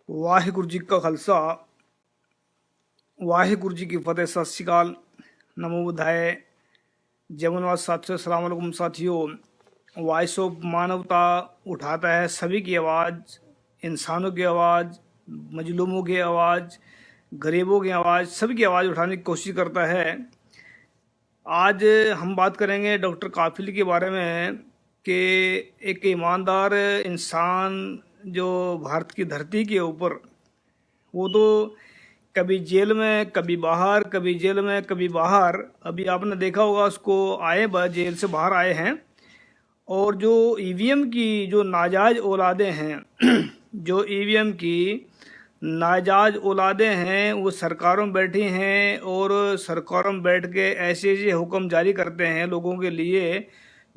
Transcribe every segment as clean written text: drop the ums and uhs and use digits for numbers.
वाहिगुरु जी का खालसा वाहिगुरु जी की फतेह। सत श्री अकाल, नमो बुद्धाय, जय मनवास साथियों, अस्सलाम वालेकुम साथियों। वॉइस ऑफ मानवता उठाता है सभी की आवाज़, इंसानों की आवाज़, मजलूमों की आवाज़, गरीबों की आवाज़, सभी की आवाज़ उठाने की कोशिश करता है। आज हम बात करेंगे डॉक्टर काफिल के बारे में कि एक ईमानदार इंसान जो भारत की धरती के ऊपर, वो तो कभी जेल में, कभी बाहर, कभी जेल में, कभी बाहर। अभी आपने देखा होगा उसको जेल से बाहर आए हैं। और जो ईवीएम की जो नाजायज औलादे हैं जो ईवीएम की नाजायज औलादे हैं, वो सरकारों में बैठी हैं और सरकारों में बैठ के ऐसे ऐसे हुक्म जारी करते हैं लोगों के लिए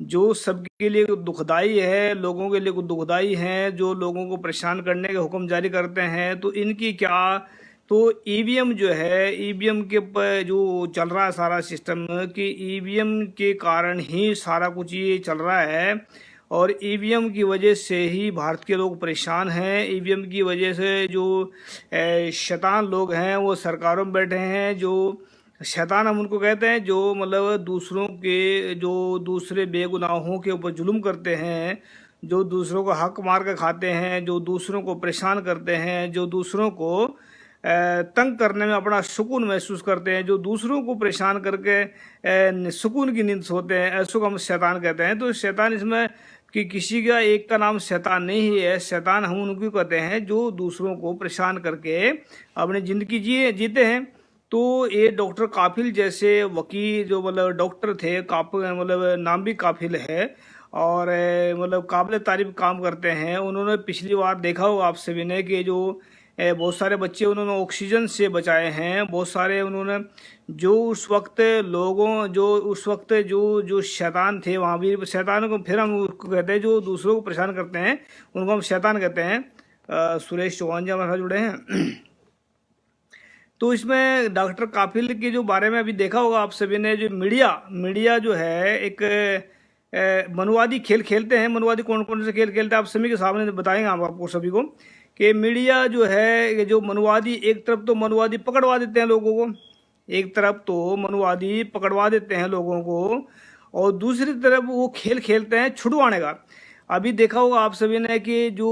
जो सबके लिए दुखदाई है, लोगों के लिए दुखदाई है, जो लोगों को परेशान करने के हुक्म जारी करते हैं। तो इनकी क्या, तो ईवीएम जो है, ईवीएम के पर जो चल रहा है सारा सिस्टम, कि ईवीएम के कारण ही सारा कुछ ये चल रहा है। और ईवीएम की वजह से ही भारत के लोग परेशान हैं। ईवीएम की वजह से जो शैतान लोग हैं वो सरकारों में बैठे हैं। जो शैतान हम उनको कहते हैं जो मतलब दूसरों के, जो दूसरे बेगुनाहों के ऊपर जुल्म करते हैं, जो दूसरों को हक मार कर खाते हैं, जो दूसरों को परेशान करते हैं, जो दूसरों को तंग करने में अपना सुकून महसूस करते हैं, जो दूसरों को परेशान करके सुकून की नींद सोते हैं, ऐसो को हम शैतान कहते हैं। तो शैतान इसमें कि किसी का एक का नाम शैतान नहीं है। शैतान हम उनको कहते हैं जो दूसरों को परेशान करके अपनी ज़िंदगी जीते हैं। तो ये डॉक्टर काफिल जैसे वकील जो मतलब डॉक्टर थे, मतलब नाम भी काफिल है और मतलब काबिल तारीफ काम करते हैं। उन्होंने पिछली बार देखा हो आप सभी ने कि जो बहुत सारे बच्चे उन्होंने ऑक्सीजन से बचाए हैं। बहुत सारे उन्होंने जो उस वक्त जो जो शैतान थे, वहाँ भी शैतान को फिर हम उसको कहते हैं जो दूसरों को परेशान करते हैं, उनको हम शैतान कहते हैं। सुरेश चौहान जी हमारे साथ जुड़े हैं। तो इसमें डॉक्टर काफिल के जो बारे में अभी देखा होगा आप सभी ने, जो मीडिया जो है एक मनुवादी खेल खेलते हैं। मनुवादी कौन कौन से खेल खेलते हैं आप सभी के सामने बताएंगे हम आपको सभी को, कि मीडिया जो है, ये जो मनुवादी, एक तरफ तो मनुवादी पकड़वा देते हैं लोगों को, एक तरफ तो मनुवादी पकड़वा देते हैं लोगों को, और दूसरी तरफ वो खेल खेलते हैं छुड़वाने का। अभी देखा होगा आप सभी ने कि जो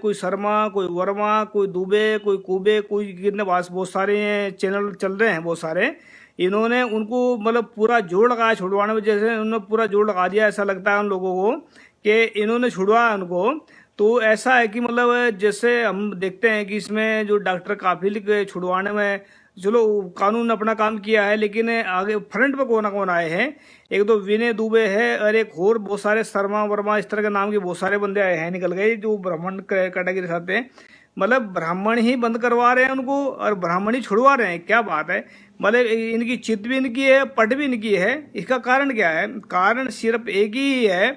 कोई शर्मा, कोई वर्मा, कोई दुबे, कोई कुबे, कोई कितने बहुत सारे चैनल चल रहे हैं, बहुत सारे। इन्होंने उनको मतलब पूरा जोर लगाया छुड़वाने में, जैसे उन्होंने पूरा जोर लगा दिया, ऐसा लगता है उन लोगों को कि इन्होंने छुड़वाया उनको। तो ऐसा है कि मतलब जैसे हम देखते हैं कि इसमें जो डॉक्टर काफिल के छुड़वाने में, चलो कानून अपना काम किया है, लेकिन आगे फ्रंट पे कौन आए हैं, एक तो विनय दुबे है और एक और बहुत सारे शर्मा वर्मा इस तरह के नाम के बहुत सारे बंदे आए हैं, निकल गए, जो ब्राह्मण कैटेगरी से आते हैं। मतलब ब्राह्मण ही बंद करवा रहे हैं उनको और ब्राह्मण ही छुड़वा रहे हैं। क्या बात है, मतलब इनकी चित भी इनकी है, पट भी इनकी है। इसका कारण क्या है? कारण सिर्फ एक ही है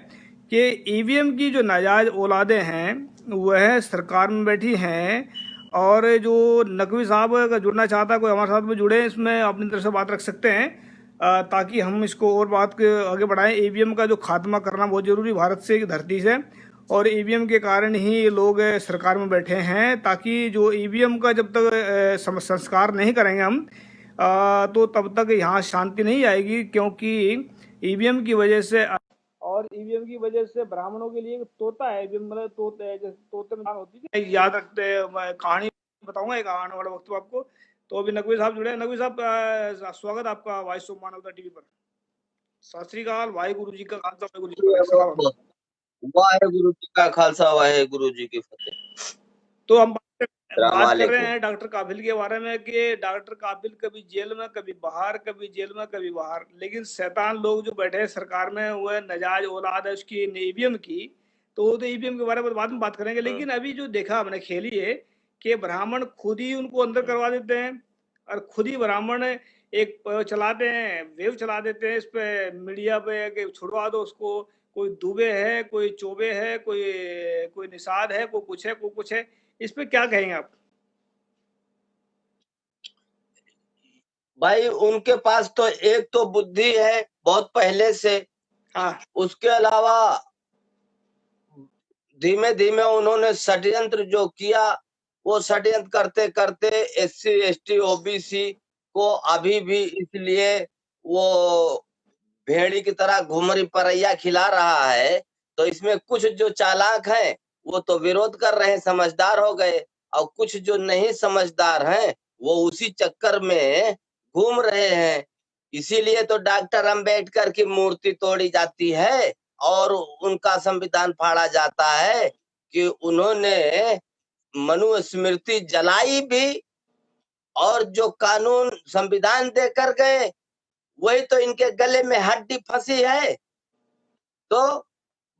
कि ईवीएम की जो नाजायज औलादे हैं वह सरकार में बैठी हैं। और जो नकवी साहब अगर जुड़ना चाहता है, कोई हमारे साथ में जुड़े, इसमें अपनी तरफ से बात रख सकते हैं ताकि हम इसको और बात के आगे बढ़ाएं। ईवीएम का जो खात्मा करना बहुत जरूरी, भारत से, धरती से। और ईवीएम के कारण ही ये लोग सरकार में बैठे हैं, ताकि जो ईवीएम का जब तक संस्कार नहीं करेंगे हम तो तब तक यहाँ शांति नहीं आएगी। क्योंकि ईवीएम की वजह से, और ईवीएम की वजह से ब्राह्मणों के लिए तोता है, मतलब तोते है, जैसे तोते में होती है, याद रखते हैं। मैं कहानी बताऊंगा एक आने वाला वक्त में आपको। तो अभी नकवी साहब जुड़े हैं। नकवी साहब स्वागत आपका वॉइस ऑफ मानवता टीवी पर। सत श्री अकाल, वाहिगुरु जी का खालसा, वाहिगुरु जी का सलाम। वाहेगुरु जी का खालसा, वाहेगुरु जी की फतेह। तो हम बात कर रहे हैं डॉक्टर काफिल के बारे में कि डॉक्टर काफिल कभी जेल में, कभी बाहर, कभी जेल में, कभी बाहर। लेकिन शैतान लोग जो बैठे हैं सरकार में, वह नजायज औलाद है उसकी, ईवीएम की। तो ईवीएम के बारे में बाद में बात करेंगे। लेकिन अभी जो देखा हमने खेली है कि ब्राह्मण खुद ही उनको अंदर करवा देते हैं और खुद ही ब्राह्मण एक चलाते हैं, वेव चला देते हैं इस पे, मीडिया पे, कि छुड़वा दो उसको। कोई दुबे है, कोई चौबे है, कोई निषाद है, कोई कुछ है, कोई कुछ है। इस पे क्या कहेंगे आप? भाई उनके पास तो एक तो बुद्धि है बहुत पहले से। हाँ, उसके अलावा धीमे धीमे उन्होंने षड्यंत्र जो किया वो षड्यंत्र करते करते SC ST OBC को अभी भी इसलिए वो भेड़ी की तरह घुमरी परैया खिला रहा है। तो इसमें कुछ जो चालाक हैं वो तो विरोध कर रहे हैं, समझदार हो गए, और कुछ जो नहीं समझदार हैं वो उसी चक्कर में घूम रहे हैं। इसीलिए तो डॉक्टर अंबेडकर की मूर्ति तोड़ी जाती है और उनका संविधान फाड़ा जाता है कि उन्होंने मनुस्मृति जलाई भी, और जो कानून संविधान देकर गए वही तो इनके गले में हड्डी फंसी है। तो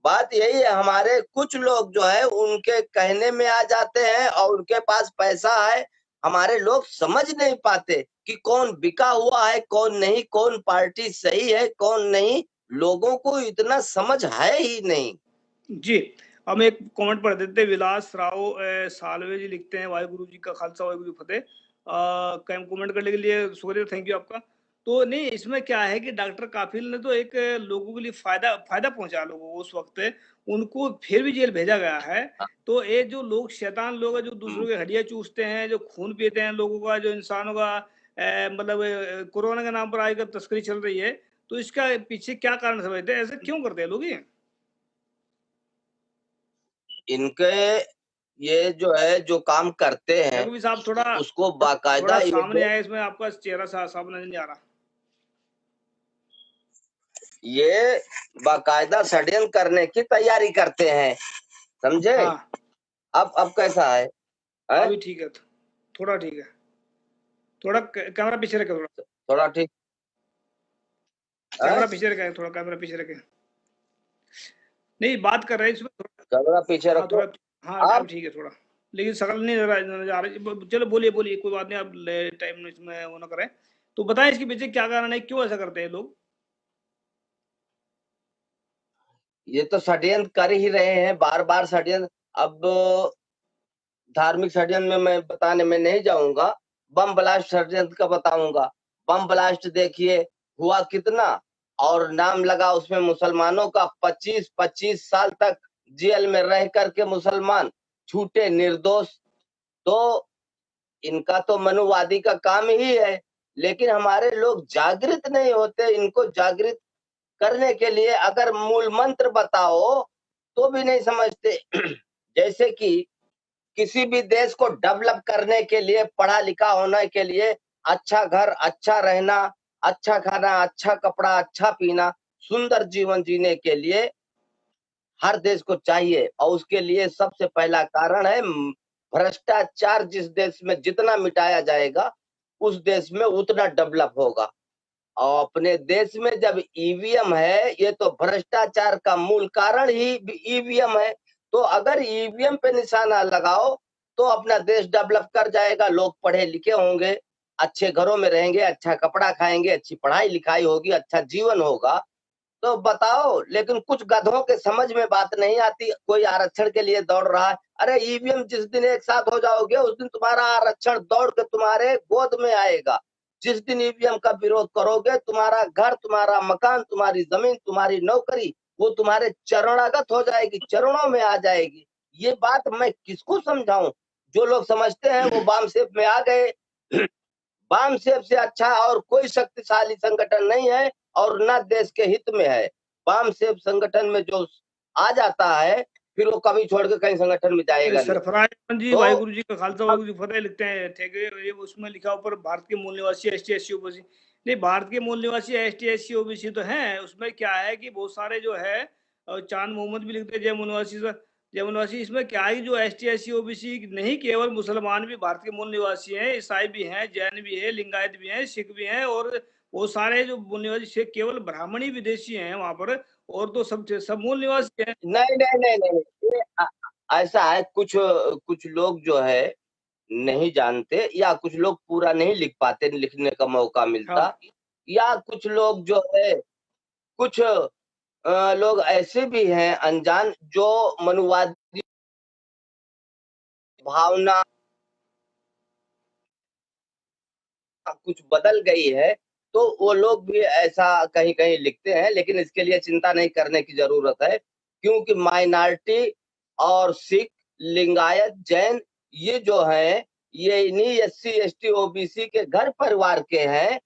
बात यही है, हमारे कुछ लोग जो है उनके कहने में आ जाते हैं और उनके पास पैसा है। हमारे लोग समझ नहीं पाते कि कौन बिका हुआ है, कौन नहीं, कौन पार्टी सही है, कौन नहीं। लोगों को इतना समझ है ही नहीं जी। हम एक कमेंट पढ़ देते हैं। विलास राव सालवे जी लिखते हैं, वाहिगुरु जी का खालसा वाहिगुरु जी फतेह। कमेंट करने के लिए शुक्रिया, थैंक यू आपका। तो नहीं, इसमें क्या है कि डॉक्टर काफिल ने तो एक लोगों के लिए फायदा फायदा पहुंचा लोगों को उस वक्त, उनको फिर भी जेल भेजा गया है। तो ये जो लोग शैतान लोग हैं, जो दूसरों के हड्डियां चूसते हैं, जो खून पीते हैं लोगों का, जो इंसानों का मतलब कोरोना के नाम पर आजकल तस्करी चल रही है, तो इसका पीछे क्या कारण समझते हैं? ऐसे क्यों करते हैं लोग ये? इनके। ये जो है जो काम करते हैं रघुवीर साहब थोड़ा उसको बाकायदा ये सामने आए, इसमें आपका चेहरा साफ नजर नहीं आ रहा। ये बाकायदा षड्यंत्र करने की तैयारी करते हैं, समझे? हाँ, अब कैसा है? अभी ठीक है, थोड़ा ठीक है। थोड़ा कैमरा पीछे रखे, थोड़ा ठीक। कैमरा पीछे रखे, थोड़ा कैमरा पीछे रखे। नहीं, बात कर रहे हैं इसमें कैमरा पीछे हाँ, रखो। हाँ, अब ठीक है थोड़ा, लेकिन शकल नहीं नजर आ रही। चलो बोलिए बोलिए, कोई बात नहीं, आप टाइम इसमें वो ना करें। तो बताएं इसके पीछे क्या कारण है, क्यों ऐसा करते हैं लोग? ये तो षड्यंत्र कर ही रहे हैं, बार बार षड्यंत्र। अब धार्मिक षड्यंत्र में मैं बताने में नहीं जाऊंगा, बम ब्लास्ट षड्यंत्र का बताऊंगा। बम ब्लास्ट देखिए हुआ कितना, और नाम लगा उसमें मुसलमानों का। 25-25 साल तक जेल में रह करके मुसलमान छूटे निर्दोष। तो इनका तो मनुवादी का काम ही है, लेकिन हमारे लोग जागृत नहीं होते। इनको जागृत करने के लिए अगर मूल मंत्र बताओ तो भी नहीं समझते। जैसे कि किसी भी देश को डेवलप करने के लिए, पढ़ा लिखा होने के लिए, अच्छा घर, अच्छा रहना, अच्छा खाना, अच्छा कपड़ा, अच्छा पीना, सुंदर जीवन जीने के लिए हर देश को चाहिए। और उसके लिए सबसे पहला कारण है भ्रष्टाचार। जिस देश में जितना मिटाया जाएगा उस देश में उतना डेवलप होगा। और अपने देश में जब ईवीएम है, ये तो भ्रष्टाचार का मूल कारण ही ईवीएम है। तो अगर ईवीएम पे निशाना लगाओ तो अपना देश डेवलप कर जाएगा। लोग पढ़े लिखे होंगे, अच्छे घरों में रहेंगे, अच्छा कपड़ा खाएंगे, अच्छी पढ़ाई लिखाई होगी, अच्छा जीवन होगा। तो बताओ, लेकिन कुछ गधों के समझ में बात नहीं आती। कोई आरक्षण के लिए दौड़ रहा है, अरे ईवीएम जिस दिन एक साथ हो जाओगे उस दिन तुम्हारा आरक्षण दौड़ के तुम्हारे गोद में आएगा। जिस दिन ईवीएम का विरोध करोगे, तुम्हारा घर, तुम्हारा मकान, तुम्हारी जमीन, तुम्हारी नौकरी वो तुम्हारे चरणागत हो जाएगी, चरणों में आ जाएगी। ये बात मैं किसको समझाऊं? जो लोग समझते हैं वो वाम सेफ में आ गए। वाम सेफ से अच्छा और कोई शक्तिशाली संगठन नहीं है, और न देश के हित में है। वाम सेफ संगठन में जो आ जाता है फिर वो कभी छोड़ के कहीं संगठन में जाएगा नहीं। सरफराज जी, तो वाहिगुरु जी का खालसा वाहिगुरु जी फतेह लिखते हैं थे कि ये उसमें लिखा ऊपर भारत के मूल निवासी ST SC OBC। नहीं, भारत के मूल निवासी ST SC OBC तो हैं। उसमें क्या है कि बहुत सारे जो है, चांद मोहम्मद भी लिखते हैं जय मुनवासी सर, जय मुनवासी। इसमें क्या है कि जो ST SC OBC नहीं केवल मुसलमान भी भारत के मूल निवासी हैं, ईसाई भी हैं, जैन भी है, लिंगायत भी हैं, सिख भी हैं, और बहुत सारे जो मूल निवासी केवल ब्राह्मणी विदेशी हैं वहां पर, और तो सब मूल निवासी हैं। नहीं नहीं नहीं नहीं, ये ऐसा है। कुछ कुछ लोग जो है नहीं जानते, या कुछ लोग पूरा नहीं लिख पाते, लिखने का मौका मिलता, हाँ, या कुछ लोग जो है, कुछ लोग ऐसे भी हैं अनजान, जो मनुवादी भावना कुछ बदल गई है, तो वो लोग भी ऐसा कहीं कहीं लिखते हैं। लेकिन इसके लिए चिंता नहीं करने की जरूरत है, क्योंकि माइनॉरिटी और सिख, लिंगायत, जैन ये जो है ये इन्हीं SC ST OBC के घर परिवार के हैं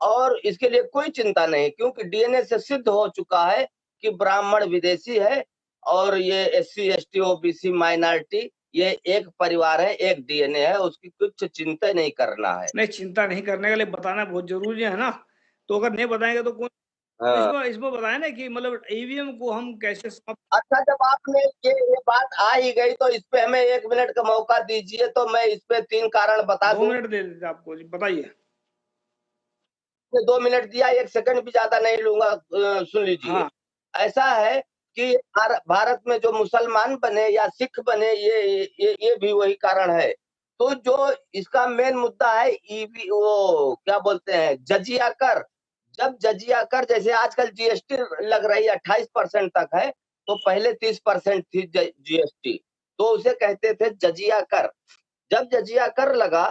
और इसके लिए कोई चिंता नहीं, क्योंकि डीएनए से सिद्ध हो चुका है कि ब्राह्मण विदेशी है और ये SC ST OBC माइनॉरिटी ये एक परिवार है, एक डीएनए है, उसकी कुछ चिंता नहीं करना है। नहीं, चिंता नहीं करने के लिए बताना बहुत जरूरी है ना। तो अगर नहीं बताएंगे तो कौन हाँ। इसमें बताया ना कि मतलब ईवीएम को हम कैसे समाप्त। अच्छा, जब आपने ये बात आ ही गई तो इस पे हमें 1 मिनट का मौका दीजिए, तो मैं इस पे 3 कारण बता 2 दूं। मिनट दे देते आपको जी, बताइए। 2 मिनट दिया, 1 सेकंड भी ज्यादा नहीं लूंगा, सुन लीजिए। हाँ, ऐसा है कि भारत में जो मुसलमान बने या सिख बने ये भी वही कारण है। तो जो इसका मेन मुद्दा है ईवी वो क्या बोलते हैं जजिया कर। जब जजिया कर जैसे आजकल जीएसटी लग रही है 28% तक है, तो पहले 30% थी जीएसटी, तो उसे कहते थे जजिया कर। जब जजिया कर लगा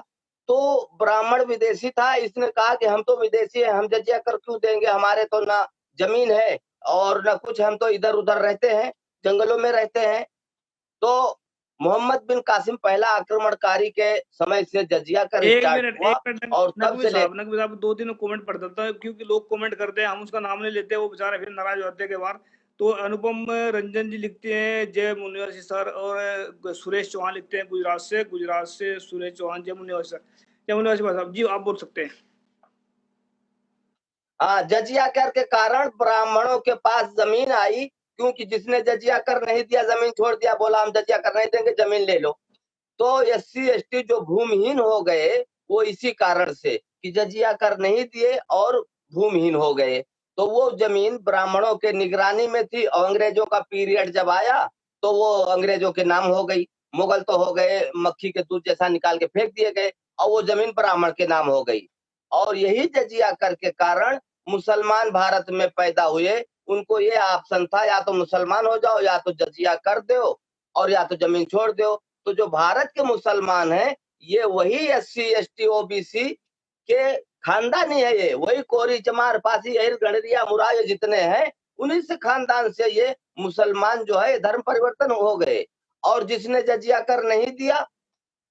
तो ब्राह्मण विदेशी था, इसने कहा कि हम तो विदेशी हैं, हम जजिया कर क्यों देंगे, हमारे तो ना जमीन है और ना कुछ, हम तो इधर उधर रहते हैं, जंगलों में रहते हैं। तो मोहम्मद बिन कासिम पहला आक्रमणकारी के समय से जजिया कर स्टार्ट हुआ एक मिनट और तब नकवी से ले साहब 2-3 कमेंट पढ़ देता है, क्योंकि लोग कमेंट करते हैं, हम उसका नाम नहीं लेते, वो बेचारे फिर नाराज होते हैं के बार। तो अनुपम रंजन जी लिखते हैं जय मुनिवासी सर, और सुरेश चौहान लिखते हैं गुजरात से सुरेश चौहान, जय मुनिवासी सर, जय मुनिवासी साहब जी, आप बोल सकते हैं। हाँ, जजिया कर के कारण ब्राह्मणों के पास जमीन आई, क्योंकि जिसने जजिया कर नहीं दिया जमीन छोड़ दिया, बोला हम जजिया कर नहीं देंगे, जमीन ले लो। तो SC ST जो भूमिहीन हो गए वो इसी कारण से कि जजिया कर नहीं दिए और भूमिहीन हो गए। तो वो जमीन ब्राह्मणों के निगरानी में थी और अंग्रेजों का पीरियड जब आया तो वो अंग्रेजों के नाम हो गई। मुगल तो हो गए, मक्खी के दूध जैसा निकाल के फेंक दिए गए और वो जमीन ब्राह्मण के नाम हो गई। और यही जजिया कर के कारण मुसलमान भारत में पैदा हुए। उनको ये ऑप्शन था, या तो मुसलमान हो जाओ या तो जजिया कर दो और या तो जमीन छोड़ दो। तो जो भारत के मुसलमान हैं ये वही SC ST OBC के खानदानी है, ये वही कोरी चमार पासी अहिर गणरिया मुराय जितने हैं उन्हीं से खानदान से ये मुसलमान जो है धर्म परिवर्तन हो गए। और जिसने जजिया कर नहीं दिया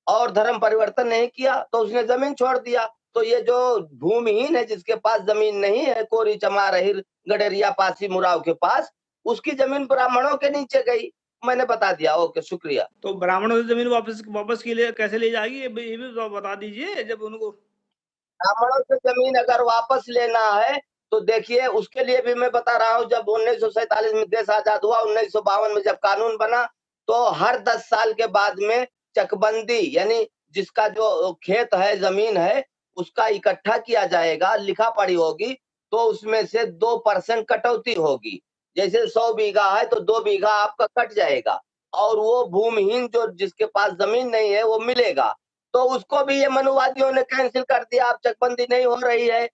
और धर्म परिवर्तन नहीं किया तो उसने जमीन छोड़ दिया। तो ये जो भूमिहीन है जिसके पास जमीन नहीं है, कोरी चमार अहिर गडरिया पासी मुराव के पास, उसकी जमीन ब्राह्मणों के नीचे गई। मैंने बता दिया, ओके शुक्रिया। तो ब्राह्मणों से जमीन वापस के लिए कैसे ले जाएगी, ये भी तो बता दीजिए जब उनको। ब्राह्मणों से जमीन अगर वापस लेना है तो देखिए उसके लिए भी मैं बता रहा हूँ, जब 1947 में देश आजाद हुआ, 1952 में जब कानून बना, तो हर 10 साल के बाद में चकबंदी यानी जिसका जो खेत है जमीन है उसका इकट्ठा किया जाएगा, लिखा पढ़ी होगी, तो उसमें से 2% कटौती होगी। जैसे 100 बीघा है तो 2 बीघा आपका कट जाएगा और वो भूमिहीन जो जिसके पास जमीन नहीं है वो मिलेगा। तो उसको भी ये मनुवादियों ने कैंसिल कर दिया, अब चकबंदी नहीं हो रही है।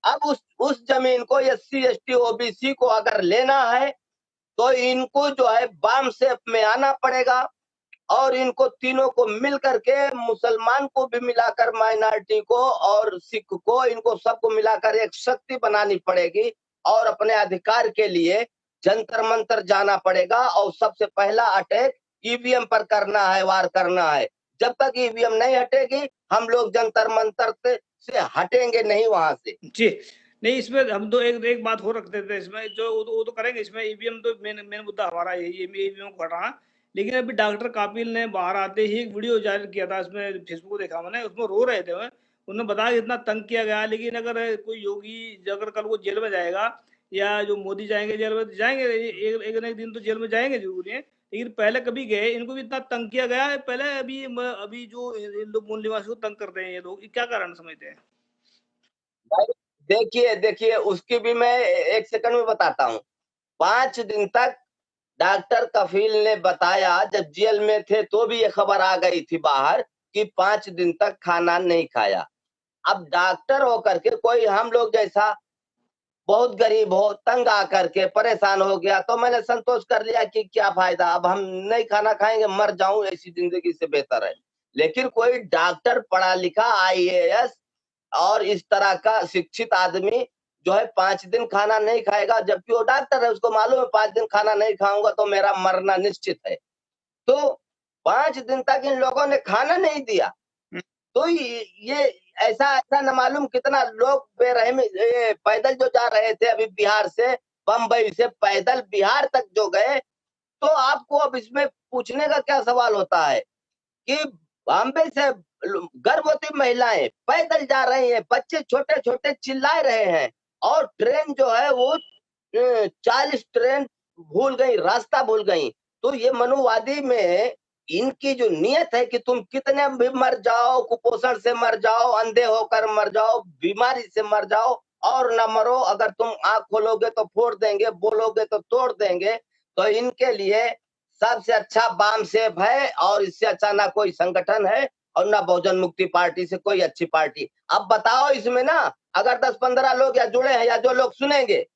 अब उस जमीन को SC ST OBC को अगर लेना है तो इनको जो है बाम शेप में आना पड़ेगा और इनको तीनों को मिल करके, मुसलमान को भी मिलाकर, माइनॉरिटी को और सिख को, इनको सबको मिलाकर एक शक्ति बनानी पड़ेगी और अपने अधिकार के लिए जंतर मंतर जाना पड़ेगा और सबसे पहला अटैक ईवीएम पर करना है, वार करना है। जब तक ईवीएम नहीं हटेगी हम लोग जंतर मंतर से हटेंगे नहीं वहां से। जी, नहीं, इसमें हम तो एक बात और रख देते हैं इसमें, जो वो तो करेंगे इसमें, ईवीएम तो मेन मुद्दा हमारा यही है, ईवीएम को हटाना। लेकिन अभी डॉक्टर कापिल ने बाहर आते ही एक वीडियो जारी किया था, इसमें फेसबुक देखा मैंने, उसमें रो रहे थे वो। उन्होंने बताया कि इतना तंग किया गया, लेकिन अगर कोई योगी अगर कल को जेल में जाएगा या जो मोदी जाएंगे जेल में, जाएंगे एक न एक दिन तो जेल में जाएंगे जरूर है, लेकिन पहले कभी गए, इनको भी इतना तंग किया गया है पहले। अभी जो इन लोग मूल निवासी को तंग करते हैं ये लोग, क्या कारण समझते हैं? भाई देखिए देखिए उसकी भी मैं 1 सेकंड में बताता हूँ। 5 दिन तक डॉक्टर कफील ने बताया, जब जेल में थे तो भी ये खबर आ गई थी बाहर कि 5 दिन तक खाना नहीं खाया। अब डॉक्टर होकर के कोई हम लोग जैसा बहुत गरीब हो, तंग आकर के परेशान हो गया तो मैंने संतोष कर लिया कि क्या फायदा, अब हम नहीं खाना खाएंगे, मर जाऊं, ऐसी जिंदगी से बेहतर है। लेकिन कोई डॉक्टर पढ़ा लिखा IAS और इस तरह का शिक्षित आदमी जो है 5 दिन खाना नहीं खाएगा, जबकि वो डॉक्टर है, उसको मालूम है 5 दिन खाना नहीं खाऊंगा तो मेरा मरना निश्चित है। तो 5 दिन तक इन लोगों ने खाना नहीं दिया। तो ये ऐसा ऐसा न मालूम कितना लोग बेरहमी पैदल जो जा रहे थे अभी बिहार से, बम्बई से पैदल बिहार तक जो गए, तो आपको अब इसमें पूछने का क्या सवाल होता है कि बॉम्बे से गर्भवती महिलाएं पैदल जा रही हैं, बच्चे छोटे छोटे चिल्ला रहे हैं, और ट्रेन जो है वो 40 ट्रेन भूल गई, रास्ता भूल गई। तो ये मनुवादी में इनकी जो नियत है कि तुम कितने भी मर जाओ, कुपोषण से मर जाओ, अंधे होकर मर जाओ, बीमारी से मर जाओ, और न मरो, अगर तुम आंख खोलोगे तो फोड़ देंगे, बोलोगे तो तोड़ देंगे। तो इनके लिए सबसे अच्छा बाम सेफ है, और इससे अच्छा ना कोई संगठन है और ना बहुजन मुक्ति पार्टी से कोई अच्छी पार्टी। अब बताओ इसमें ना, अगर 10-15 लोग या जुड़े हैं या जो लोग सुनेंगे,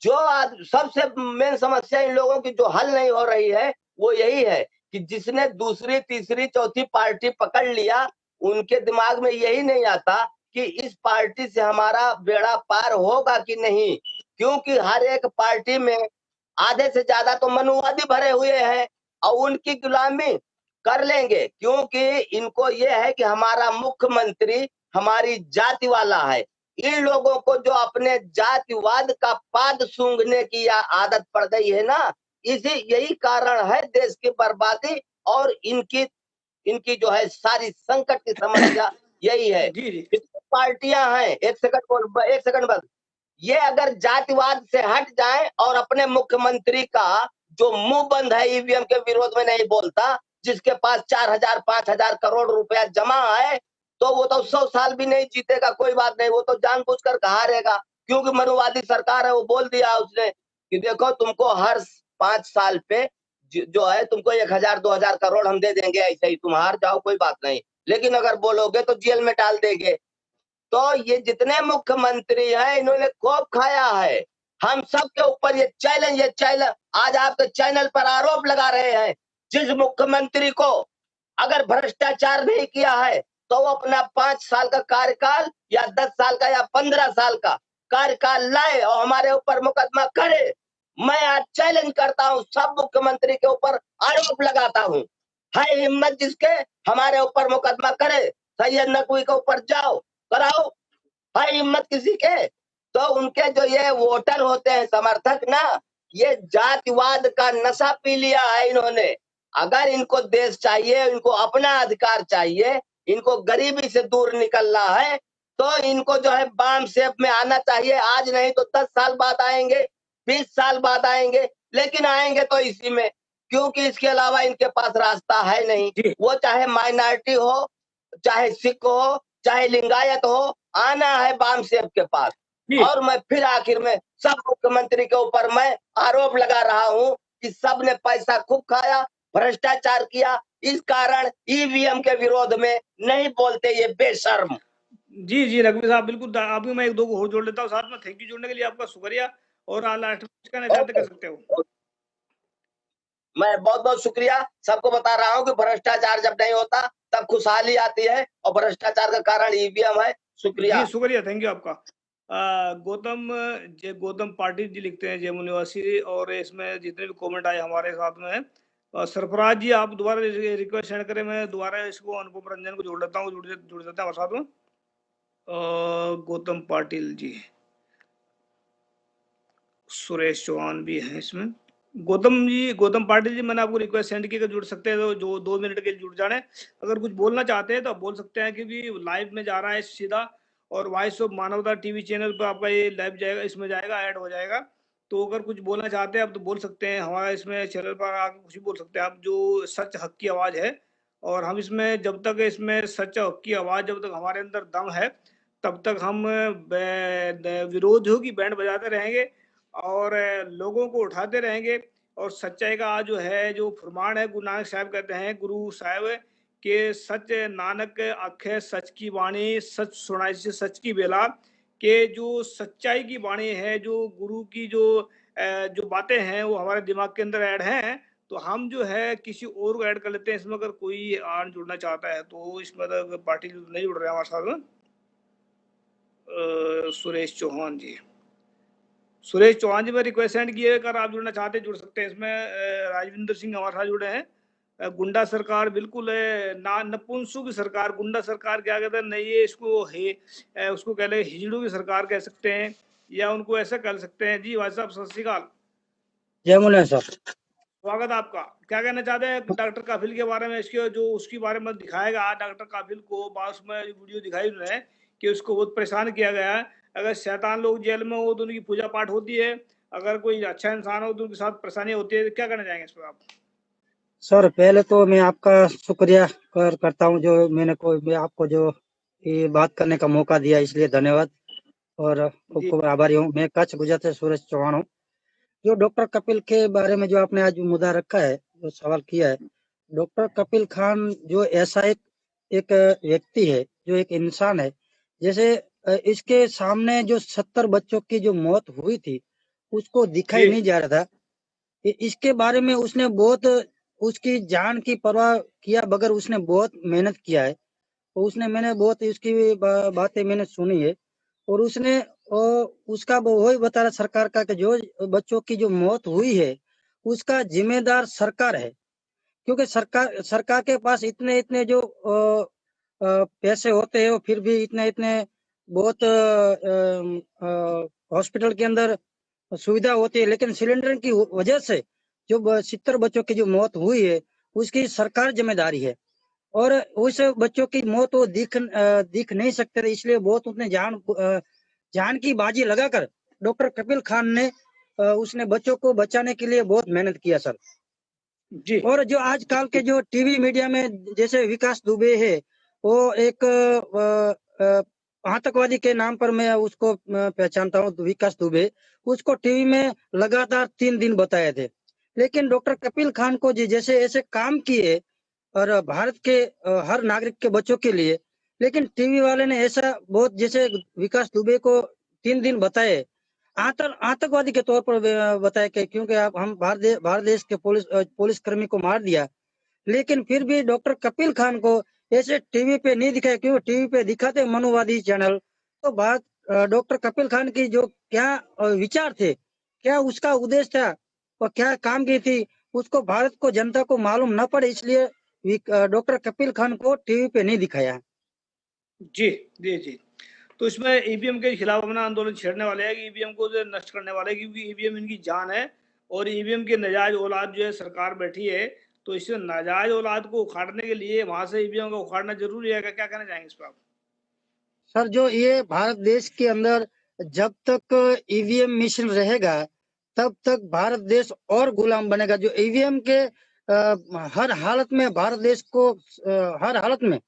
जो आज सबसे मेन समस्या इन लोगों की जो हल नहीं हो रही है वो यही है कि जिसने दूसरी तीसरी चौथी पार्टी पकड़ लिया, उनके दिमाग में यही नहीं आता कि इस पार्टी से हमारा बेड़ा पार होगा कि नहीं, क्योंकि हर एक पार्टी में आधे से ज्यादा तो मनुवादी भरे हुए हैं और उनकी गुलामी कर लेंगे, क्योंकि इनको ये है कि हमारा मुख्यमंत्री हमारी जाति वाला है। इन लोगों को जो अपने जातिवाद का पाद सूंघने की आदत पड़ गई है ना, यही कारण है देश की बर्बादी, और इनकी इनकी जो है सारी संकट की समस्या यही है। जी जी जितनी पार्टियां हैं, एक सेकंड बस, ये अगर जातिवाद से हट जाए और अपने मुख्यमंत्री का जो मुंह बंद है ईवीएम के विरोध में नहीं बोलता, जिसके पास 4,000 5,000 करोड़ रुपया जमा है, तो वो तो 100 साल भी नहीं जीतेगा, कोई बात नहीं, वो तो जानबूझकर हारेगा, क्योंकि मनुवादी सरकार है। वो बोल दिया उसने कि देखो तुमको हर 5 साल पे जो है तुमको 1,000 2,000 करोड़ हम दे देंगे, ऐसे ही तुम हार जाओ कोई बात नहीं, लेकिन अगर बोलोगे तो जेल में डाल देंगे। तो ये जितने मुख्यमंत्री हैं इन्होंने खूब खाया है। हम सबके ऊपर ये चैलेंज आज आपके चैनल पर आरोप लगा रहे हैं, जिस मुख्यमंत्री को अगर भ्रष्टाचार नहीं किया है तो वो अपना 5 साल का कार्यकाल या 10 साल का या 15 साल का कार्यकाल लाए और हमारे ऊपर मुकदमा करे। मैं आज चैलेंज करता हूं, सब मुख्यमंत्री के ऊपर आरोप लगाता हूं, है हिम्मत जिसके हमारे ऊपर मुकदमा करे, सैयद नकवी के ऊपर जाओ, कराओ, है हिम्मत किसी के। तो उनके जो ये वोटर होते हैं, समर्थक ना, ये जातिवाद का नशा पी लिया है इन्होंने। अगर इनको देश चाहिए, इनको अपना अधिकार चाहिए, इनको गरीबी से दूर निकलना है, तो इनको जो है बाम सेफ में आना चाहिए। आज नहीं तो 10 साल बाद आएंगे, 20 साल बाद आएंगे, लेकिन आएंगे तो इसी में, क्योंकि इसके अलावा इनके पास रास्ता है नहीं। जी वो चाहे माइनॉरिटी हो, चाहे सिख हो, चाहे लिंगायत हो, आना है बाम सेफ के पास। जी और मैं फिर आखिर में सब मुख्यमंत्री के ऊपर मैं आरोप लगा रहा हूं कि सब ने पैसा खूब खाया, भ्रष्टाचार किया, इस कारण ईवीएम के विरोध में नहीं बोलते ये बेशर्म। जी जी रघुवीर साहब, बिल्कुल। आप मैं एक दो को और जोड़ लेता हूँ साथ में। थैंक यू जुड़ने के लिए, आपका शुक्रिया। और लास्ट में कुछ कहना चाहते कर सकते हो। मैं बहुत बहुत शुक्रिया सबको बता रहा हूँ कि भ्रष्टाचार जब नहीं होता तब खुशहाली आती है, और भ्रष्टाचार का कारण ईवीएम है। शुक्रिया। जी शुक्रिया, थैंक यू आपका। गौतम पाटिल जी लिखते हैं जम्मू निवासी, और इसमें जितने भी कमेंट आए हमारे साथ में हैं। सरफराज जी, आप दोबारा रिक्वेस्ट सेंड करें, मैं दोबारा इसको अनुपम रंजन को जोड़ लेता हूँ, जुड़ जाते हैं हमारे साथ में। गौतम पाटिल जी, सुरेश चौहान भी हैं इसमें। गौतम पाटिल जी, मैंने आपको रिक्वेस्ट सेंड की कि जुड़ सकते हैं, तो जो 2 मिनट के लिए जुड़ जाने। अगर कुछ बोलना चाहते हैं तो आप बोल सकते हैं, क्योंकि लाइव में जा रहा है सीधा, और वॉइस ऑफ मानवता टीवी चैनल पर आपका ये लाइव जाएगा, इसमें जाएगा, ऐड हो जाएगा। तो अगर कुछ बोलना चाहते हैं आप तो बोल सकते हैं, हमारा इसमें चैनल पर आकर कुछ भी बोल सकते हैं आप, जो सच हक की आवाज़ है। और हम इसमें जब तक इसमें सच हक की आवाज़, जब तक हमारे अंदर दम है, तब तक हम विरोधियों की बैंड बजाते रहेंगे, और लोगों को उठाते रहेंगे। और सच्चाई का जो है, जो फरमान है, गुरु नानक साहब कहते हैं, गुरु साहब के सच नानक आखे सच की वाणी, सच सुनाई से सच की बेला, के जो सच्चाई की वाणी है, जो गुरु की जो बातें हैं, वो हमारे दिमाग के अंदर ऐड हैं। तो हम जो है किसी और को ऐड कर लेते हैं इसमें। अगर कोई आन जुड़ना चाहता है तो इसमें, अगर पार्टी नहीं जुड़ रहे हैं हमारे साथ में। सुरेश चौहान जी, में रिक्वेस्ट सेंड किए, अगर आप जुड़ना चाहते हैं जुड़ सकते हैं इसमें। राजविंदर सिंह हमारे साथ जुड़े हैं। गुंडा सरकार बिल्कुल है ना, नपुंसक की सरकार, गुंडा सरकार क्या कहते हैं नहीं, ये इसको है उसको कह ले हिजड़ों की सरकार कह सकते हैं, या उनको ऐसा कह सकते हैं। जी भाई साहब सत श्री अकाल, जय मुने सर। स्वागत है आपका। क्या कहना चाहते हैं डॉक्टर काफिल के बारे में, इसके जो उसके बारे में दिखाएगा डॉक्टर काफिल को, बाद में वीडियो दिखाई उन्होंने कि उसको बहुत परेशान किया गया है। अगर शैतान लोग जेल में हो तो उनकी पूजा पाठ होती है, अगर कोई अच्छा इंसान हो तो उनके साथ परेशानी होती है। क्या कहना चाहेंगे इस पर आप? सर पहले तो मैं आपका शुक्रिया करता हूँ जो मैं आपको जो ये बात करने का मौका दिया, इसलिए धन्यवाद और खूब जी खूब आभारी हूँ। मैं कच्छ गुजरात से सूरज चौहान हूँ। जो डॉक्टर कपिल के बारे में जो आपने आज मुद्दा रखा है, जो सवाल किया है, डॉक्टर कपिल खान जो ऐसा एक व्यक्ति है, जो एक इंसान है, जैसे इसके सामने जो 70 बच्चों की जो मौत हुई थी उसको दिखाई जी नहीं जा रहा था। इसके बारे में उसने बहुत, उसकी जान की परवाह किया बगैर उसने बहुत मेहनत किया है। तो उसने, मैंने बहुत उसकी बातें मैंने सुनी है और उसने उसका वही बता रहा सरकार का कि जो बच्चों की जो मौत हुई है उसका जिम्मेदार सरकार है, क्योंकि सरकार के पास इतने इतने जो पैसे होते हैं और फिर भी इतने इतने बहुत हॉस्पिटल के अंदर सुविधा होती है, लेकिन सिलेंडर की वजह से जो 70 बच्चों की जो मौत हुई है उसकी सरकार जिम्मेदारी है। और उस बच्चों की मौत वो दिख नहीं सकते थे, इसलिए बहुत उसने जान की बाजी लगाकर डॉक्टर कपिल खान ने उसने बच्चों को बचाने के लिए बहुत मेहनत किया सर। जी और जो आजकल के जो टीवी मीडिया में जैसे विकास दुबे है, वो एक आतंकवादी के नाम पर मैं उसको पहचानता हूँ, विकास दुबे। उसको टीवी में लगातार 3 दिन बताए थे, लेकिन डॉक्टर कपिल खान को जैसे ऐसे काम किए और भारत के हर नागरिक के बच्चों के लिए, लेकिन टीवी वाले ने ऐसा बहुत, जैसे विकास दुबे को 3 दिन बताए आतंकवादी के तौर पर बताया कि क्योंकि आप हम भारत देश के पुलिस कर्मी को मार दिया, लेकिन फिर भी डॉक्टर कपिल खान को ऐसे टीवी पे नहीं दिखाया, क्योंकि टीवी पे दिखाते मनुवादी चैनल। तो बात डॉक्टर कपिल खान की जो क्या विचार थे, क्या उसका उद्देश्य था और क्या काम की थी, उसको भारत को, जनता को मालूम न पड़े, इसलिए डॉक्टर कपिल खान को टीवी पे नहीं दिखाया। जी जी जी। तो इसमें ईवीएम के खिलाफ अपना आंदोलन छेड़ने वाले हैं कि ईवीएम को जो नष्ट करने वाले हैं, क्योंकि ईवीएम इनकी जान है और ईवीएम की नाजायज औलाद जो है सरकार बैठी है, तो इस नाजायज औलाद को उखाड़ने के लिए वहां से ईवीएम को उखाड़ना जरूरी है। क्या कहना चाहेंगे इस पर आप? सर जो ये भारत देश के अंदर जब तक ईवीएम मशीन रहेगा तब तक भारत देश और गुलाम बनेगा। जो ईवीएम के हर हालत में भारत देश को हर हालत में,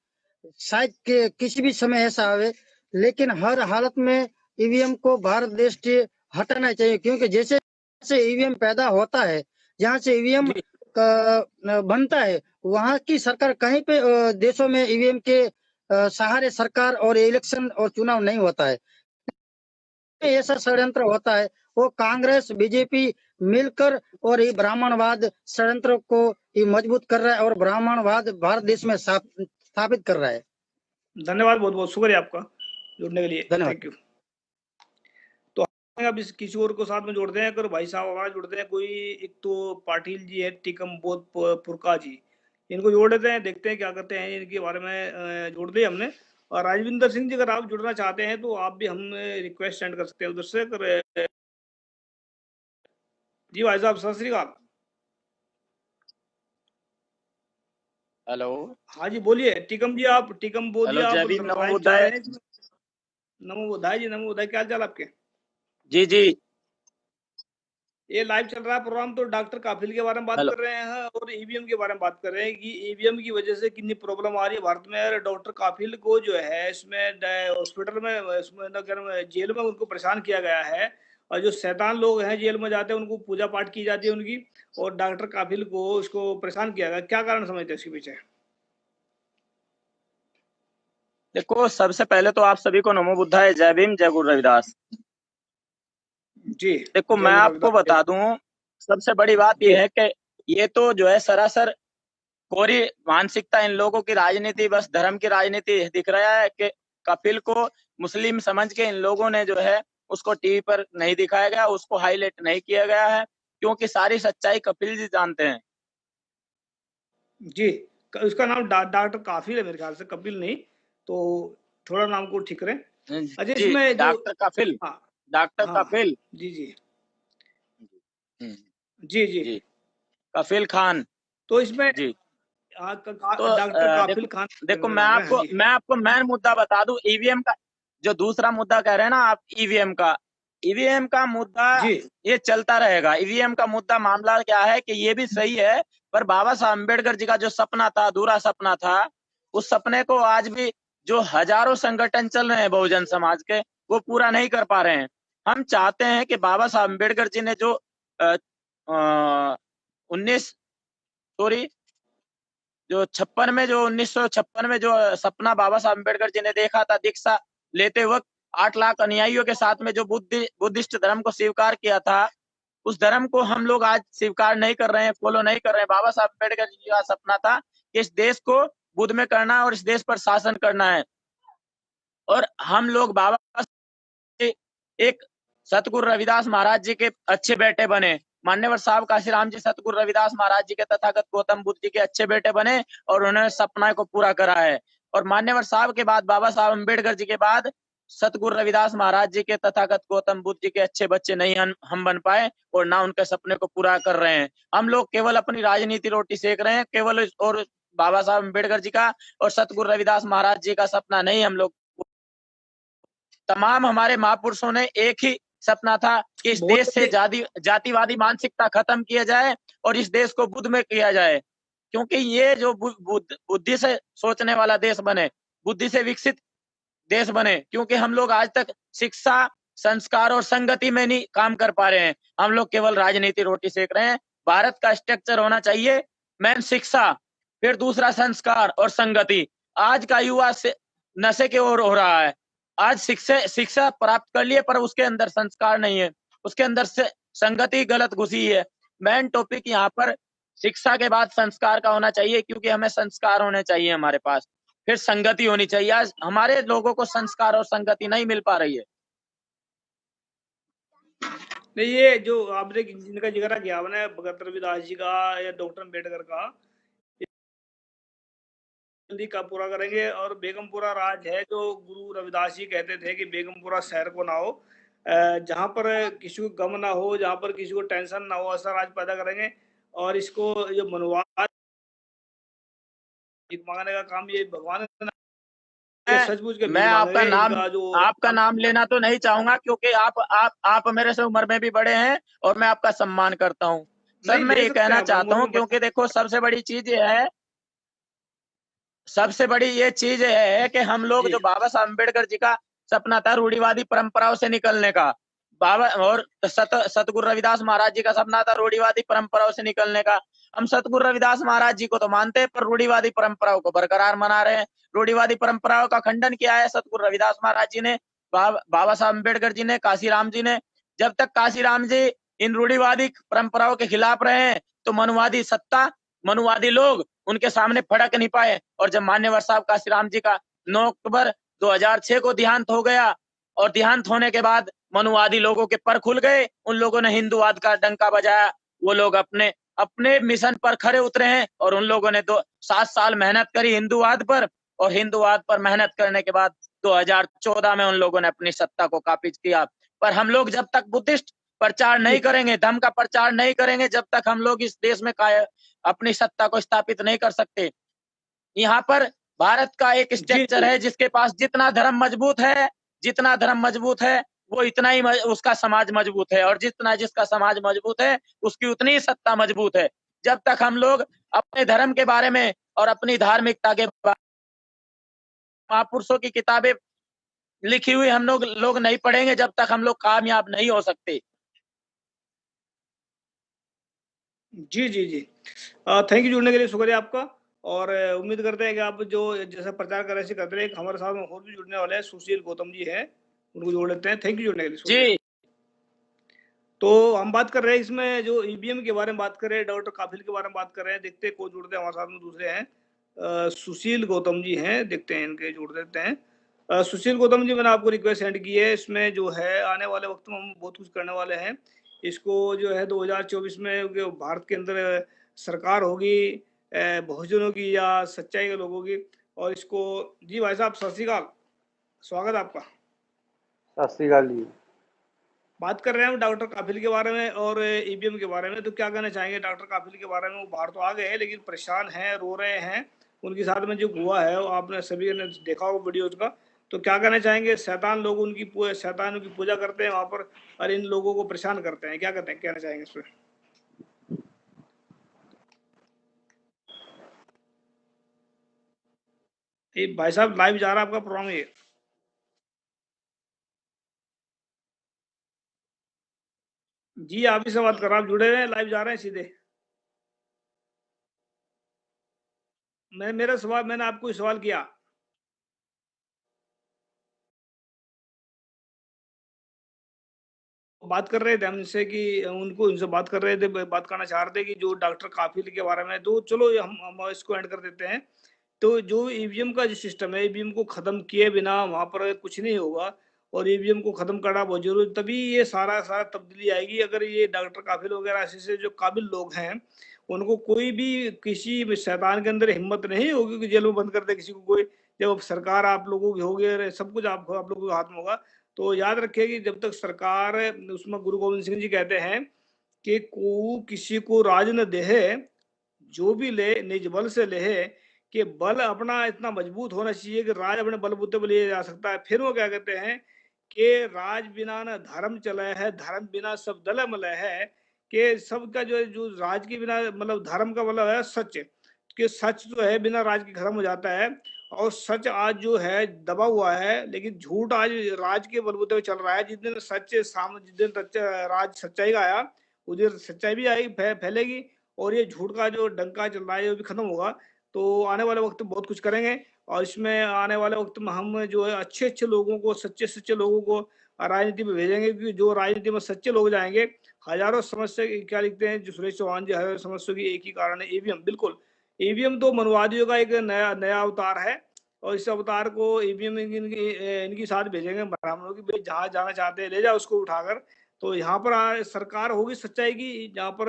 शायद के किसी भी समय ऐसा आवे, लेकिन हर हालत में ईवीएम को भारत देश के हटाना चाहिए, क्योंकि जैसे से ईवीएम पैदा होता है, जहाँ से ईवीएम जी बनता है, वहाँ की सरकार कहीं पे देशों में ईवीएम के सहारे सरकार और इलेक्शन और चुनाव नहीं होता है। ऐसा षड्यंत्र होता है, वो कांग्रेस बीजेपी मिलकर और ये ब्राह्मणवाद षड्यंत्र को ये मजबूत कर रहा है और ब्राह्मणवाद भारत देश में स्थापित कर रहा है। धन्यवाद, बहुत बहुत शुक्रिया आपका जुड़ने के लिए, धन्यवाद। Thank you. तो अब इस किसी और को साथ में जोड़ते हैं, अगर भाई साहब हमारे जुड़ते हैं कोई, एक तो पाटिल जी है, टिकम बोध पुरका जी, इनको जोड़ देते हैं, देखते हैं क्या करते हैं, इनके बारे में जोड़ दिए हमने। और राजविंदर सिंह जी अगर आप जुड़ना चाहते हैं तो आप भी हम रिक्वेस्ट सेंड कर सकते हैं उधर से जी भाई साहब सत श्री अकाल। हेलो। हाँ जी बोलिए टिकम जी, आप टिकम बोध जी, हेलो, आप जय भीम, नमो लाइव जा बुद्धाय। रहे हैं इसमें। नमो बुद्धाय जी, नमो बुद्धाय, क्या हाल चाल आपके? जी जी। ये लाइव चल रहा है प्रोग्राम, तो डॉक्टर काफिल के बारे में बात हेलो। कर रहे हैं और ईवीएम के बारे में बात कर रहे हैं कि ईवीएम की वजह से कितनी प्रॉब्लम आ रही है भारत में। और डॉक्टर काफिल को जो है इसमें हॉस्पिटल में, इसमें जेल में उनको परेशान किया गया है, और जो शैतान लोग हैं जेल में जाते हैं उनको पूजा पाठ की जाती है उनकी, और डॉक्टर काफिल को उसको परेशान किया गया। क्या कारण समझते हैं इसके पीछे? देखो, सबसे पहले तो आप सभी को नमो बुद्धाय, जय भीम, जय गुरु रविदास। जी देखो, जय मैं गुरु आपको रविदास। बता दूं, सबसे बड़ी बात जी यह है कि ये तो जो है सरासर कोरी मानसिकता, इन लोगों की राजनीति, बस धर्म की राजनीति दिख रहा है कि कपिल को मुस्लिम समझ के इन लोगों ने जो है उसको टीवी पर नहीं दिखाया गया, उसको हाईलाइट नहीं किया गया है, क्योंकि सारी सच्चाई कपिल जी जानते हैं। जी, उसका नाम डॉक्टर काफिल है मेरे ख्याल से, कपिल नहीं, तो थोड़ा नाम को ठीक करें। अच्छा, जी, इसमें जो डॉक्टर कपिल, हाँ, डॉक्टर हाँ, कपिल। जी, जी, हम्म, जी, जी। जी, कफिल खान। तो इसमें जी, तो डॉक्टर काफिल देखो, खान देखो बोल रहे हैं, हाँ जी। मैं आपको मेन मुद्दा बता दूं ईवीएम का। जो दूसरा मुद्दा कह रहे हैं ना आप, ईवीएम का मुद्दा जी, ये चलता रहेगा। ईवीएम का मुद्दा मामला क्या है कि ये भी सही है, पर बाबा साहब अम्बेडकर जी का जो सपना था, अधूरा सपना था, उस सपने को आज भी जो हजारों संगठन चल रहे हैं बहुजन समाज के, वो पूरा नहीं कर पा रहे हैं। हम चाहते हैं कि बाबा साहब अम्बेडकर जी ने जो 19 सॉरी जो 56 में, जो 1956 में जो सपना बाबा साहब अम्बेडकर जी ने देखा था, दीक्षा लेते वक्त 8 लाख अनुयायियों के साथ में जो बुद्धिस्ट धर्म को स्वीकार किया था, उस धर्म को हम लोग आज स्वीकार नहीं कर रहे हैं, फॉलो नहीं कर रहे हैं। बाबा साहब अम्बेडकर जी का सपना था कि इस देश को बुद्ध में करना है और इस देश पर शासन करना है। और हम लोग बाबा जी एक सतगुरु रविदास महाराज जी के अच्छे बेटे बने। मान्यवर साहब काशीराम जी सतगुरु रविदास महाराज जी के तथागत गौतम बुद्ध जी के अच्छे बेटे बने और उन्होंने सपना को पूरा करा है। और मान्यवर साहब के बाद, बाबा साहब अम्बेडकर जी के बाद, सतगुरु रविदास महाराज जी के तथागत गौतम बुद्ध जी के अच्छे बच्चे नहीं हम बन पाए और ना उनके सपने को पूरा कर रहे हैं। हम लोग केवल अपनी राजनीति रोटी सेक रहे हैं केवल, और बाबा साहब अम्बेडकर जी का और सतगुरु रविदास महाराज जी का सपना नहीं। हम लोग तमाम हमारे महापुरुषों ने एक ही सपना था कि इस बहुत देश से अच्छे। जातिवादी मानसिकता खत्म किया जाए और इस देश को बुद्ध में किया जाए, क्योंकि ये जो बुद्धि से सोचने वाला देश बने, बुद्धि से विकसित देश बने। क्योंकि हम लोग आज तक शिक्षा, संस्कार और संगति में नहीं काम कर पा रहे हैं, हम लोग केवल राजनीति रोटी सेक रहे हैं। भारत का स्ट्रक्चर होना चाहिए, मेन शिक्षा, फिर दूसरा संस्कार और संगति। आज का युवा से नशे की ओर हो रहा है। आज शिक्षा प्राप्त कर लिए पर उसके अंदर संस्कार नहीं है, उसके अंदर से संगति गलत घुसी है। मेन टॉपिक यहाँ पर शिक्षा के बाद संस्कार का होना चाहिए, क्योंकि हमें संस्कार होने चाहिए हमारे पास, फिर संगति होनी चाहिए। आज हमारे लोगों को संस्कार और संगति नहीं मिल पा रही है। नहीं, ये जो आपने जिनका जिक्र किया आपने, भगत रविदास जी का या डॉक्टर अम्बेडकर का, जल्दी का पूरा करेंगे। और बेगमपुरा राज है, जो गुरु रविदास जी कहते थे कि बेगमपुरा शहर को ना हो, जहाँ पर किसी को गम ना हो, जहाँ पर किसी को टेंशन ना हो, ऐसा राज पैदा करेंगे। और इसको जो मनवाद भीख मांगने का काम, ये भगवान ने, ये सचमुच के मैं भीख मांगेंगे इनका जो आपका नाम लेना तो नहीं चाहूंगा, क्योंकि आप मेरे से उम्र में भी बड़े हैं और मैं आपका सम्मान करता हूँ। सर, नहीं मैं ले ये सकते हैं कहना आप चाहता उम्र हूँ, में क्योंकि देखो सबसे बड़ी ये चीज है कि हम लोग, जी, जो बाबा साहब अम्बेडकर जी का सपना था रूढ़िवादी परंपराओं से निकलने का, बाबा और सतगुरु रविदास महाराज जी का सपना था रूढ़िवादी परंपराओं से निकलने का। हम सतगुरु रविदास महाराज जी को तो मानते हैं, पर रूढ़िवादी परंपराओं को बरकरार मना रहे हैं। रूढ़िवादी परंपराओं का खंडन किया है सतगुरु रविदास महाराज जी ने, बाबा साहब अम्बेडकर जी ने, काशीराम जी ने। जब तक काशीराम जी इन रूढ़िवादी परंपराओं के खिलाफ रहे हैं, तो मनुवादी लोग उनके सामने फड़क नहीं पाए। और जब मान्यवर साहब काशीराम जी का 9 अक्टूबर 2006 को देहांत हो गया, और देहांत होने के बाद मनुवादी लोगों के पर खुल गए, उन लोगों ने हिंदूवाद का डंका बजाया। वो लोग अपने अपने मिशन पर खड़े उतरे हैं, और उन लोगों ने 7 साल मेहनत करी हिंदूवाद पर, और हिंदूवाद पर मेहनत करने के बाद 2014 में उन लोगों ने अपनी सत्ता को काबिज किया। पर हम लोग जब तक बुद्धिस्ट प्रचार नहीं करेंगे, धर्म का प्रचार नहीं करेंगे, जब तक हम लोग इस देश में अपनी सत्ता को स्थापित नहीं कर सकते। यहाँ पर भारत का एक जी, स्ट्रक्चर जी, है जिसके पास जितना धर्म मजबूत है वो इतना ही उसका समाज मजबूत है, और जितना जिसका समाज मजबूत है उसकी उतनी ही सत्ता मजबूत है। जब तक हम लोग अपने धर्म के बारे में और अपनी धार्मिकता के महापुरुषों की किताबें लिखी हुई हम लोग नहीं पढ़ेंगे, जब तक हम लोग कामयाब नहीं हो सकते। जी, जी, जी। थैंक यू, जुड़ने के लिए शुक्रिया आपका। और उम्मीद करते हैं कि आप जो जैसा प्रचार कर रहे हैं, ऐसे करते रहिए। हमारे साथ और भी जुड़ने वाले हैं, सुशील गौतम जी हैं, उनको जोड़ लेते हैं। थैंक यू, जुड़ने के लिए शुक्रिया। जी, तो हम बात कर रहे हैं इसमें, जो ईवीएम के बारे में बात कर रहे हैं, डॉक्टर काफिल के बारे में बात कर रहे हैं। देखते हैं कौन जुड़ते हैं हमारे साथ में, दूसरे हैं। सुशील गौतम जी हैं, देखते हैं इनके जोड़ देते हैं। सुशील गौतम जी, मैंने आपको रिक्वेस्ट सेंड की है। इसमें जो है आने वाले वक्त में हम बहुत कुछ करने वाले हैं। इसको जो है 2024 में, जो भारत के अंदर सरकार होगी, बहुजनों की या सच्चाई के लोगों की। और इसको जी भाई साहब सत श्री अकाल, स्वागत है आपका। सत श्री अकाल जी। बात कर रहे हैं हम डॉक्टर काफिल के बारे में और ईवीएम के बारे में। तो क्या कहना चाहेंगे डॉक्टर काफिल के बारे में? वो बाहर तो आ गए हैं लेकिन परेशान हैं, रो रहे हैं। उनके साथ में जो हुआ है वो आपने सभी ने देखा होगा वीडियोज का। तो क्या कहना चाहेंगे? शैतान लोग शैतान की पूजा करते हैं वहां पर और इन लोगों को परेशान करते हैं, क्या कहते हैं, कहना चाहेंगे इस पर? ये भाई साहब लाइव जा रहा है आपका प्रोग्राम ये। जी आप ही से बात कर रहा, आप जुड़े हुए हैं, लाइव जा रहे हैं सीधे। मैंने आपको सवाल किया। बात कर रहे थे हम इनसे कि उनसे बात कर रहे थे, बात करना चाह रहे थे कि जो डॉक्टर काफिल के बारे में। तो चलो हम इसको एंड कर देते हैं। तो जो ईवीएम का जो सिस्टम है, ईवीएम को खत्म किए बिना वहां पर कुछ नहीं होगा और ईवीएम को खत्म करना बहुत जरूरी, तभी ये सारा तब्दीली आएगी। अगर ये डॉक्टर काफिल वगैरह ऐसे जो काबिल लोग हैं, उनको कोई भी किसी शैतान के अंदर हिम्मत नहीं होगी कि जेल में बंद कर दे किसी को कोई। जब सरकार आप लोगों की होगी और सब कुछ आप लोगों के हाथ में होगा। तो याद रखिए कि जब तक सरकार, उसमें गुरु गोविंद सिंह जी कहते हैं कि को किसी को राज न देहे, जो भी ले निज बल से ले, कि बल अपना इतना मजबूत होना चाहिए कि राज अपने बलबूते पर लिया जा सकता है। फिर वो क्या कहते हैं कि राज बिना न धर्म चले है, धर्म बिना सब दल मलय है। कि सबका जो जो राज के बिना मतलब धर्म का मतलब है सच, कि सच जो है बिना राज के खत्म हो जाता है। और सच आज जो है दबा हुआ है, लेकिन झूठ आज राज के बलबूते पे चल रहा है। जिस दिन जिस दिन राज सच्चाई का आया, उस दिन सच्चाई भी आएगी, फैलेगी और ये झूठ का जो डंका चल रहा है वो भी खत्म होगा। तो आने वाले वक्त में बहुत कुछ करेंगे और इसमें आने वाले वक्त में हम जो है अच्छे लोगों को, सच्चे लोगों को राजनीति में भेजेंगे। क्योंकि जो राजनीति में सच्चे लोग जाएंगे, हजारों समस्या क्या लिखते हैं जो सुरेश चौहान जी, हजारों समस्या की एक ही कारण है, ईवीएम। बिल्कुल, ईवीएम तो मनवादियों का एक नया अवतार है और इस अवतार को ईवीएम इनकी साथ भेजेंगे ब्राह्मणों की। भाई जहाँ जाना चाहते हैं ले जाओ उसको उठाकर। तो यहाँ पर सरकार होगी सच्चाई की, जहाँ पर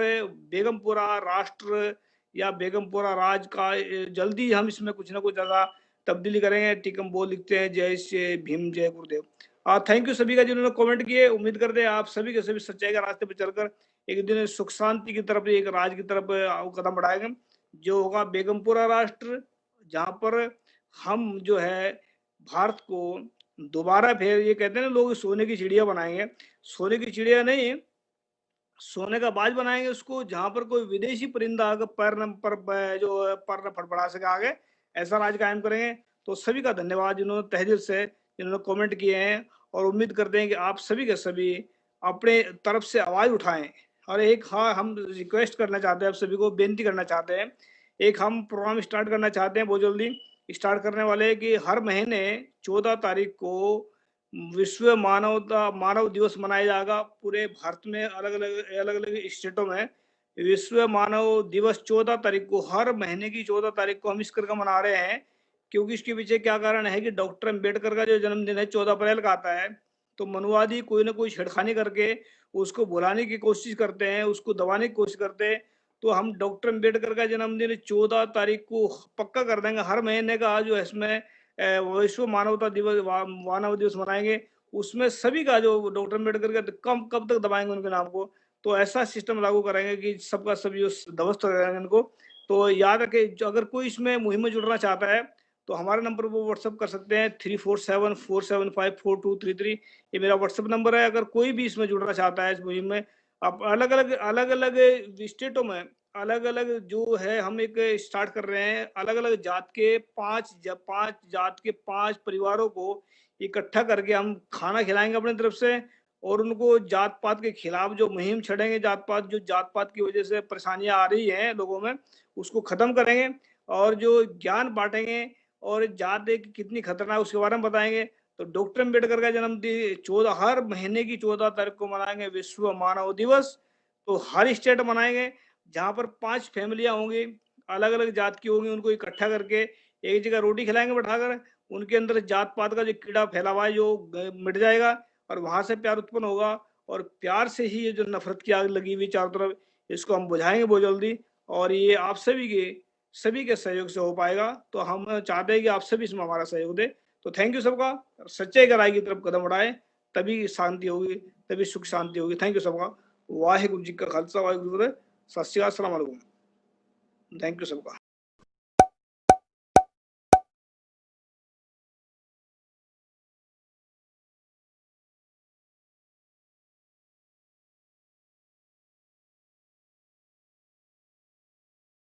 बेगमपुरा राष्ट्र या बेगमपुरा राज का जल्दी हम इसमें कुछ ना कुछ ज्यादा तब्दीली करेंगे। टीकम बोल लिखते हैं, जय श्री भीम, जय गुरुदेव। थैंक यू सभी का जिन्होंने कमेंट किए। उम्मीद करते हैं आप सभी के सभी सच्चाई के रास्ते पर चलकर एक दिन सुख शांति की तरफ, एक राज की तरफ कदम बढ़ाएंगे, जो होगा बेगमपुरा राष्ट्र, जहाँ पर हम जो है भारत को दोबारा फिर, ये कहते हैं ना लोग, सोने की चिड़िया बनाएंगे। सोने की चिड़िया नहीं, सोने का बाज बनाएंगे उसको, जहां पर कोई विदेशी परिंदा आकर पर न फड़फड़ा सके आगे। ऐसा राज कायम करेंगे। तो सभी का धन्यवाद जिन्होंने तहे दिल से जिन्होंने कमेंट किए हैं। और उम्मीद करते हैं कि आप सभी के सभी अपने तरफ से आवाज उठाएं। और एक हम रिक्वेस्ट करना चाहते हैं, आप सभी को बेनती करना चाहते हैं। एक हम प्रोग्राम स्टार्ट करना चाहते हैं, बहुत जल्दी स्टार्ट करने वाले, कि हर महीने 14 तारीख को विश्व मानव दिवस मनाया जाएगा पूरे भारत में, अलग अलग स्टेटों में। विश्व मानव दिवस 14 तारीख को, हर महीने की 14 तारीख को हम इस करके मना रहे हैं। क्योंकि इसके पीछे क्या कारण है कि डॉक्टर अम्बेडकर का जो जन्मदिन है 14 अप्रैल का आता है। तो मनुवादी कोई ना कोई छेड़खानी करके उसको भुलाने की कोशिश करते हैं, उसको दबाने की कोशिश करते हैं। तो हम डॉक्टर अम्बेडकर का जन्मदिन 14 तारीख को पक्का कर देंगे। हर महीने का जो है इसमें विश्व मानव दिवस मनाएंगे। उसमें सभी का जो डॉक्टर अम्बेडकर का, कब तक दबाएंगे उनके नाम को। तो ऐसा सिस्टम लागू करेंगे कि सबका सभी उस ध्वस्त हो जाएंगे इनको। तो याद रखे, अगर कोई इसमें मुहिम में जुड़ना चाहता है तो हमारे नंबर पर व्हाट्सअप कर सकते हैं 3474754233। ये मेरा व्हाट्सअप नंबर है। अगर कोई भी इसमें जुड़ना चाहता है इस मुहिम में, आप अलग अलग स्टेटों में अलग अलग जो है हम एक स्टार्ट कर रहे हैं। अलग अलग जात के पांच जात के 5 परिवारों को इकट्ठा करके हम खाना खिलाएंगे अपनी तरफ से। और उनको जात पात के खिलाफ जो मुहिम छेड़ेंगे, जात पात की वजह से परेशानियां आ रही हैं लोगों में, उसको खत्म करेंगे। और जो ज्ञान बांटेंगे और जात एक कितनी खतरनाक उसके बारे में बताएंगे। तो डॉक्टर अम्बेडकर का जन्मदिन 14 हर महीने की 14 तारीख को मनाएंगे विश्व मानव दिवस। तो हर स्टेट मनाएंगे, जहाँ पर 5 फैमिलियां होंगी, अलग अलग जात की होंगी, उनको इकट्ठा करके एक जगह रोटी खिलाएंगे बैठाकर। उनके अंदर जात पात का जो कीड़ा फैला हुआ है जो मिट जाएगा और वहां से प्यार उत्पन्न होगा। और प्यार से ही ये जो नफरत की आग लगी हुई चारों तरफ, इसको हम बुझाएंगे बहुत जल्दी। और ये आप सभी के सभी के सहयोग से हो पाएगा। तो हम चाहते हैं कि आप सभी इसमें हमारा सहयोग दें। तो थैंक यू सबका। सच्चाई गहराई की तरफ कदम बढ़ाएं, तभी शांति होगी, तभी सुख शांति होगी। थैंक यू सबका। वाहिगुरु जी का खालसा, वाहिगुरु जी की फतेह। सत श्री अकाल, अस्सलाम वालेकुम। थैंक यू सबका।